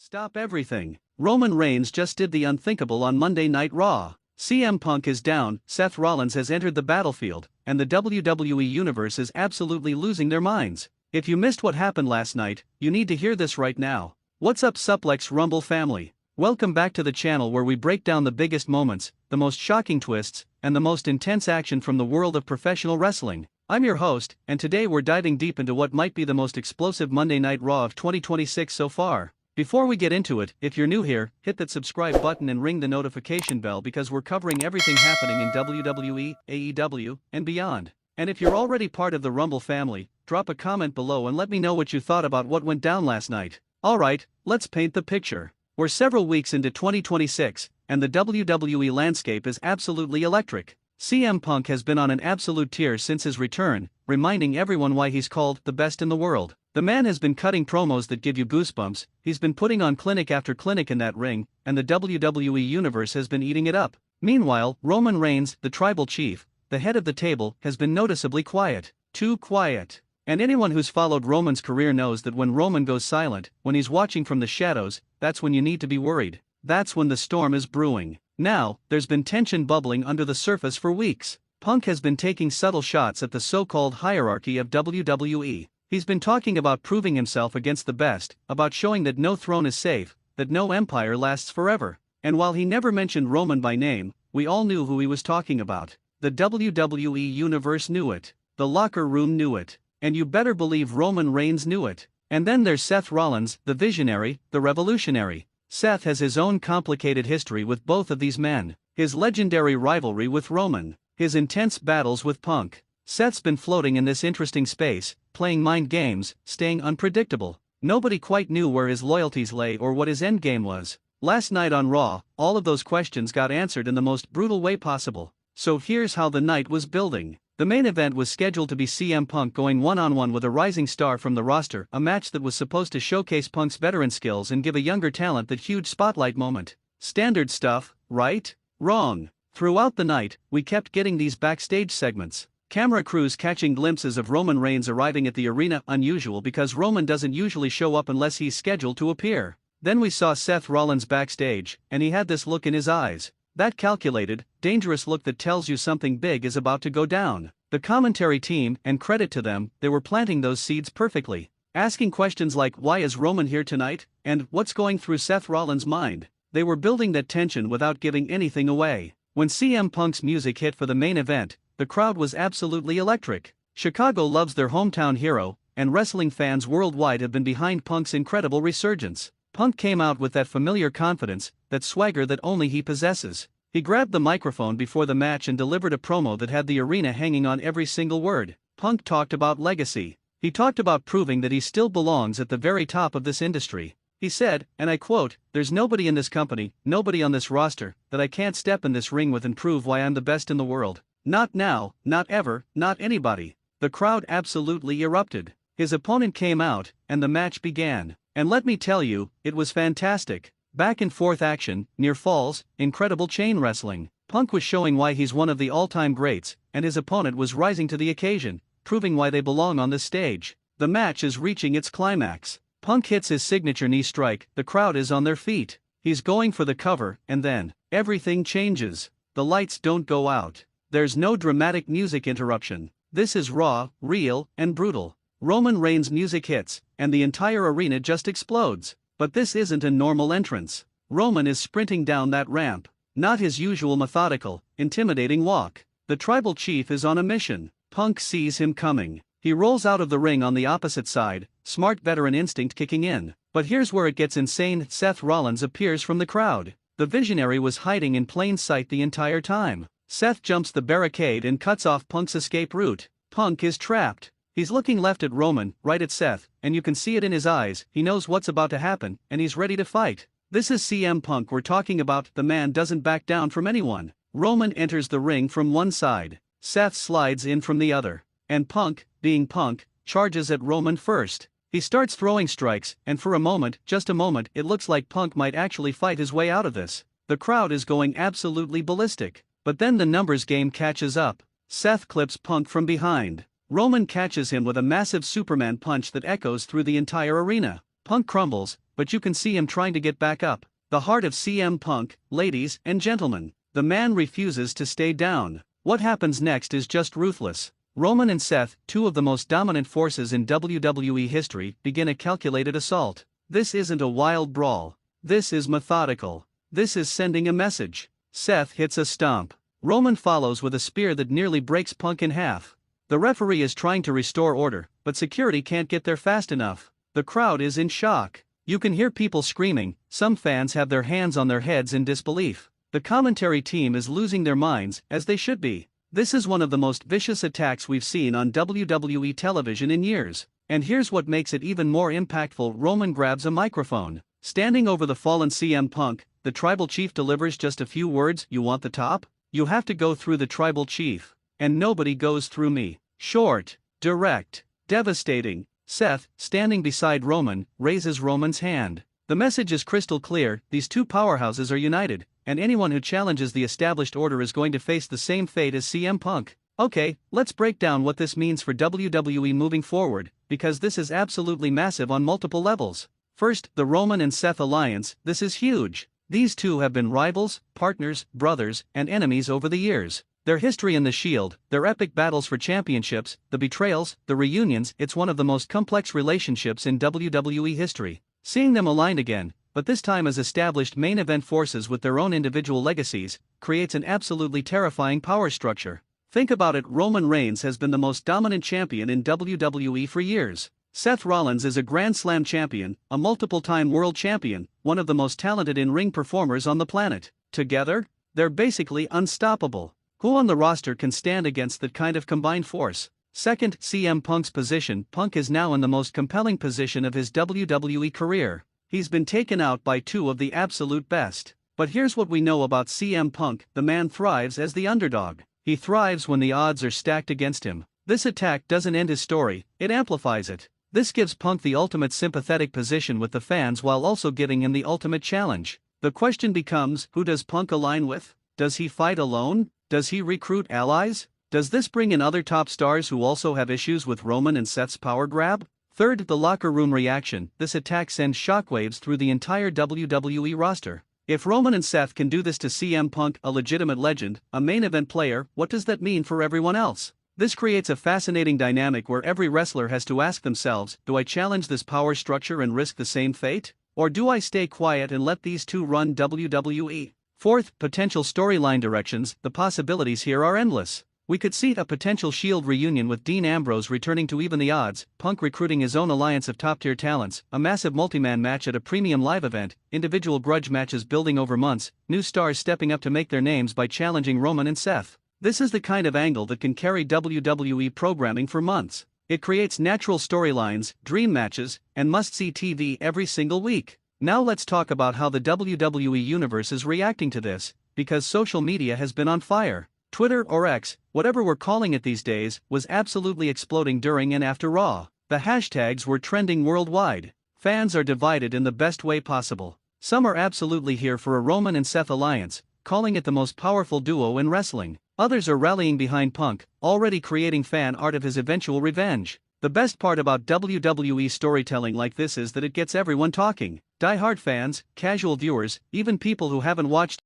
Stop everything. Roman Reigns just did the unthinkable on Monday Night Raw. CM Punk is down, Seth Rollins has entered the battlefield, and the WWE Universe is absolutely losing their minds. If you missed what happened last night, you need to hear this right now. What's up, Suplex Rumble family? Welcome back to the channel where we break down the biggest moments, the most shocking twists, and the most intense action from the world of professional wrestling. I'm your host, and today we're diving deep into what might be the most explosive Monday Night Raw of 2026 so far. Before we get into it, if you're new here, hit that subscribe button and ring the notification bell because we're covering everything happening in WWE, AEW, and beyond. And if you're already part of the Rumble family, drop a comment below and let me know what you thought about what went down last night. Alright, let's paint the picture. We're several weeks into 2026, and the WWE landscape is absolutely electric. CM Punk has been on an absolute tear since his return, reminding everyone why he's called the best in the world. The man has been cutting promos that give you goosebumps, he's been putting on clinic after clinic in that ring, and the WWE Universe has been eating it up. Meanwhile, Roman Reigns, the tribal chief, the head of the table, has been noticeably quiet. Too quiet. And anyone who's followed Roman's career knows that when Roman goes silent, when he's watching from the shadows, that's when you need to be worried. That's when the storm is brewing. Now, there's been tension bubbling under the surface for weeks. Punk has been taking subtle shots at the so-called hierarchy of WWE. He's been talking about proving himself against the best, about showing that no throne is safe, that no empire lasts forever. And while he never mentioned Roman by name, we all knew who he was talking about. The WWE Universe knew it. The locker room knew it. And you better believe Roman Reigns knew it. And then there's Seth Rollins, the visionary, the revolutionary. Seth has his own complicated history with both of these men. His legendary rivalry with Roman. His intense battles with Punk. Seth's been floating in this interesting space, playing mind games, staying unpredictable. Nobody quite knew where his loyalties lay or what his endgame was. Last night on Raw, all of those questions got answered in the most brutal way possible. So here's how the night was building. The main event was scheduled to be CM Punk going one-on-one with a rising star from the roster, a match that was supposed to showcase Punk's veteran skills and give a younger talent that huge spotlight moment. Standard stuff, right? Wrong. Throughout the night, we kept getting these backstage segments. Camera crews catching glimpses of Roman Reigns arriving at the arena, unusual because Roman doesn't usually show up unless he's scheduled to appear. Then we saw Seth Rollins backstage, and he had this look in his eyes. That calculated, dangerous look that tells you something big is about to go down. The commentary team, and credit to them, they were planting those seeds perfectly. Asking questions like, why is Roman here tonight? And, what's going through Seth Rollins' mind? They were building that tension without giving anything away. When CM Punk's music hit for the main event, the crowd was absolutely electric. Chicago loves their hometown hero, and wrestling fans worldwide have been behind Punk's incredible resurgence. Punk came out with that familiar confidence, that swagger that only he possesses. He grabbed the microphone before the match and delivered a promo that had the arena hanging on every single word. Punk talked about legacy. He talked about proving that he still belongs at the very top of this industry. He said, and I quote, "There's nobody in this company, nobody on this roster, that I can't step in this ring with and prove why I'm the best in the world. Not now, not ever, not anybody." The crowd absolutely erupted. His opponent came out, and the match began. And let me tell you, it was fantastic. Back and forth action, near falls, incredible chain wrestling. Punk was showing why he's one of the all-time greats, and his opponent was rising to the occasion, proving why they belong on this stage. The match is reaching its climax. Punk hits his signature knee strike, the crowd is on their feet. He's going for the cover, and then, everything changes. The lights don't go out. There's no dramatic music interruption. This is raw, real, and brutal. Roman Reigns' music hits, and the entire arena just explodes. But this isn't a normal entrance. Roman is sprinting down that ramp. Not his usual methodical, intimidating walk. The tribal chief is on a mission. Punk sees him coming. He rolls out of the ring on the opposite side, smart veteran instinct kicking in. But here's where it gets insane. Seth Rollins appears from the crowd. The visionary was hiding in plain sight the entire time. Seth jumps the barricade and cuts off Punk's escape route. Punk is trapped. He's looking left at Roman, right at Seth, and you can see it in his eyes. He knows what's about to happen, and he's ready to fight. This is CM Punk we're talking about. The man doesn't back down from anyone. Roman enters the ring from one side. Seth slides in from the other. And Punk, being Punk, charges at Roman first. He starts throwing strikes, and for a moment, just a moment, it looks like Punk might actually fight his way out of this. The crowd is going absolutely ballistic. But then the numbers game catches up. Seth clips Punk from behind. Roman catches him with a massive Superman punch that echoes through the entire arena. Punk crumbles, but you can see him trying to get back up. The heart of CM Punk, ladies and gentlemen. The man refuses to stay down. What happens next is just ruthless. Roman and Seth, two of the most dominant forces in WWE history, begin a calculated assault. This isn't a wild brawl. This is methodical. This is sending a message. Seth hits a stomp. Roman follows with a spear that nearly breaks Punk in half. The referee is trying to restore order, but security can't get there fast enough. The crowd is in shock. You can hear people screaming, some fans have their hands on their heads in disbelief. The commentary team is losing their minds, as they should be. This is one of the most vicious attacks we've seen on WWE television in years. And here's what makes it even more impactful: Roman grabs a microphone. Standing over the fallen CM Punk, the tribal chief delivers just a few words: "You want the top? You have to go through the tribal chief. And nobody goes through me." Short, direct, devastating. Seth, standing beside Roman, raises Roman's hand. The message is crystal clear: these two powerhouses are united, and anyone who challenges the established order is going to face the same fate as CM Punk. Okay, let's break down what this means for WWE moving forward, because this is absolutely massive on multiple levels. First, the Roman and Seth alliance. This is huge. These two have been rivals, partners, brothers, and enemies over the years. Their history in the Shield, their epic battles for championships, the betrayals, the reunions, it's one of the most complex relationships in WWE history. Seeing them aligned again, but this time as established main event forces with their own individual legacies, creates an absolutely terrifying power structure. Think about it: Roman Reigns has been the most dominant champion in WWE for years. Seth Rollins is a Grand Slam champion, a multiple-time world champion, one of the most talented in-ring performers on the planet. Together, they're basically unstoppable. Who on the roster can stand against that kind of combined force? Second, CM Punk's position. Punk is now in the most compelling position of his WWE career. He's been taken out by two of the absolute best. But here's what we know about CM Punk: the man thrives as the underdog. He thrives when the odds are stacked against him. This attack doesn't end his story, it amplifies it. This gives Punk the ultimate sympathetic position with the fans while also giving him the ultimate challenge. The question becomes, who does Punk align with? Does he fight alone? Does he recruit allies? Does this bring in other top stars who also have issues with Roman and Seth's power grab? Third, the locker room reaction. This attack sends shockwaves through the entire WWE roster. If Roman and Seth can do this to CM Punk, a legitimate legend, a main event player, what does that mean for everyone else? This creates a fascinating dynamic where every wrestler has to ask themselves, do I challenge this power structure and risk the same fate? Or do I stay quiet and let these two run WWE? Fourth, potential storyline directions. The possibilities here are endless. We could see a potential Shield reunion with Dean Ambrose returning to even the odds, Punk recruiting his own alliance of top-tier talents, a massive multi-man match at a premium live event, individual grudge matches building over months, new stars stepping up to make their names by challenging Roman and Seth. This is the kind of angle that can carry WWE programming for months. It creates natural storylines, dream matches, and must-see TV every single week. Now let's talk about how the WWE Universe is reacting to this, because social media has been on fire. Twitter, or X, whatever we're calling it these days, was absolutely exploding during and after Raw. The hashtags were trending worldwide. Fans are divided in the best way possible. Some are absolutely here for a Roman and Seth alliance, calling it the most powerful duo in wrestling. Others are rallying behind Punk, already creating fan art of his eventual revenge. The best part about WWE storytelling like this is that it gets everyone talking. Die-hard fans, casual viewers, even people who haven't watched